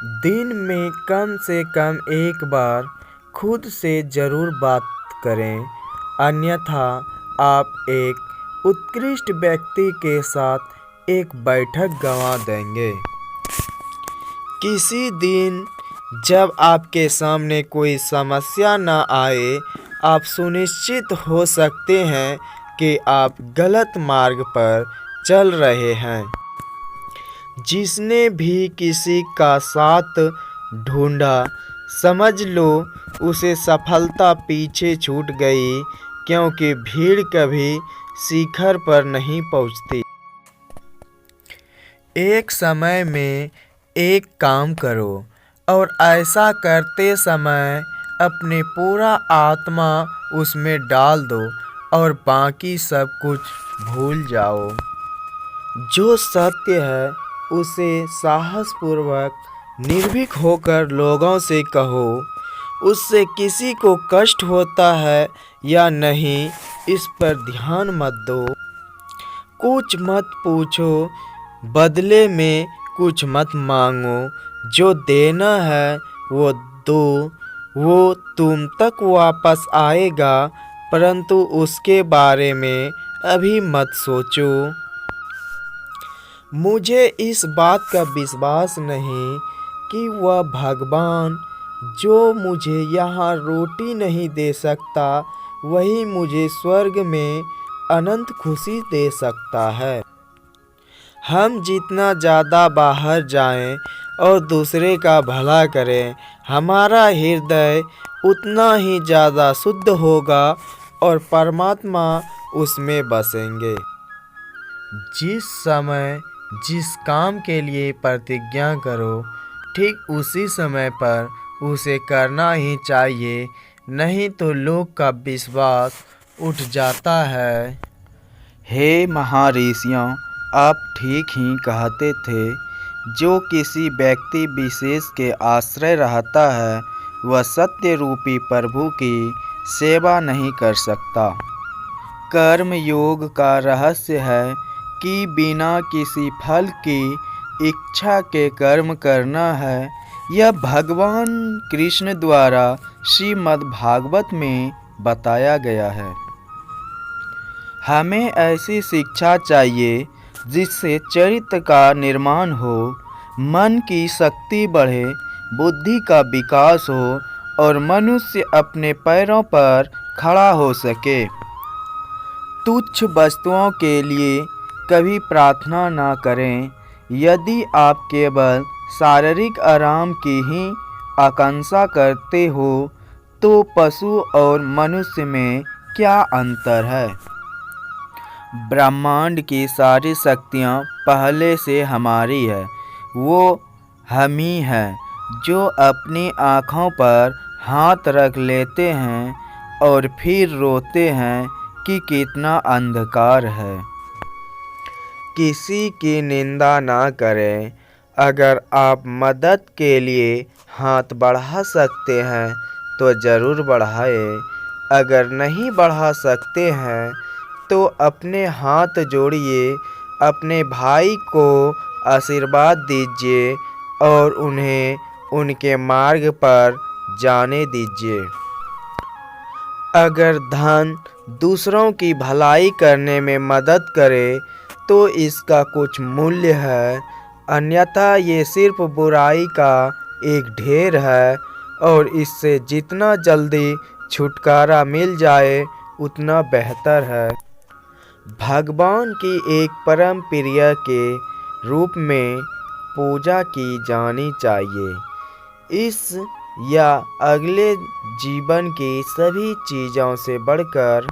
दिन में कम से कम एक बार खुद से ज़रूर बात करें, अन्यथा आप एक उत्कृष्ट व्यक्ति के साथ एक बैठक गंवा देंगे। किसी दिन जब आपके सामने कोई समस्या न आए, आप सुनिश्चित हो सकते हैं कि आप गलत मार्ग पर चल रहे हैं। जिसने भी किसी का साथ ढूंढा, समझ लो उसे सफलता पीछे छूट गई, क्योंकि भीड़ कभी शिखर पर नहीं पहुंचती। एक समय में एक काम करो और ऐसा करते समय अपने पूरा आत्मा उसमें डाल दो और बाकी सब कुछ भूल जाओ। जो सत्य है उसे साहसपूर्वक निर्भीक होकर लोगों से कहो। उससे किसी को कष्ट होता है या नहीं, इस पर ध्यान मत दो। कुछ मत पूछो, बदले में कुछ मत मांगो। जो देना है वो दो, वो तुम तक वापस आएगा, परंतु उसके बारे में अभी मत सोचो। मुझे इस बात का विश्वास नहीं कि वह भगवान जो मुझे यहाँ रोटी नहीं दे सकता, वही मुझे स्वर्ग में अनंत खुशी दे सकता है। हम जितना ज़्यादा बाहर जाएं और दूसरे का भला करें, हमारा हृदय उतना ही ज़्यादा शुद्ध होगा और परमात्मा उसमें बसेंगे। जिस समय जिस काम के लिए प्रतिज्ञा करो, ठीक उसी समय पर उसे करना ही चाहिए, नहीं तो लोग का विश्वास उठ जाता है। हे महर्षियों, आप ठीक ही कहते थे। जो किसी व्यक्ति विशेष के आश्रय रहता है, वह सत्य रूपी प्रभु की सेवा नहीं कर सकता। कर्म योग का रहस्य है कि बिना किसी फल की इच्छा के कर्म करना है। यह भगवान कृष्ण द्वारा श्रीमद् भागवत में बताया गया है। हमें ऐसी शिक्षा चाहिए जिससे चरित्र का निर्माण हो, मन की शक्ति बढ़े, बुद्धि का विकास हो और मनुष्य अपने पैरों पर खड़ा हो सके। तुच्छ वस्तुओं के लिए कभी प्रार्थना न करें। यदि आप केवल शारीरिक आराम की ही आकांक्षा करते हो, तो पशु और मनुष्य में क्या अंतर है। ब्रह्मांड की सारी शक्तियाँ पहले से हमारी है। वो हम ही हैं जो अपनी आँखों पर हाथ रख लेते हैं और फिर रोते हैं कि कितना अंधकार है। किसी की निंदा ना करें। अगर आप मदद के लिए हाथ बढ़ा सकते हैं तो ज़रूर बढ़ाएं। अगर नहीं बढ़ा सकते हैं तो अपने हाथ जोड़िए, अपने भाई को आशीर्वाद दीजिए और उन्हें उनके मार्ग पर जाने दीजिए। अगर धन दूसरों की भलाई करने में मदद करे तो इसका कुछ मूल्य है, अन्यथा ये सिर्फ बुराई का एक ढेर है और इससे जितना जल्दी छुटकारा मिल जाए उतना बेहतर है। भगवान की एक परम प्रिय के रूप में पूजा की जानी चाहिए। इस या अगले जीवन की सभी चीज़ों से बढ़कर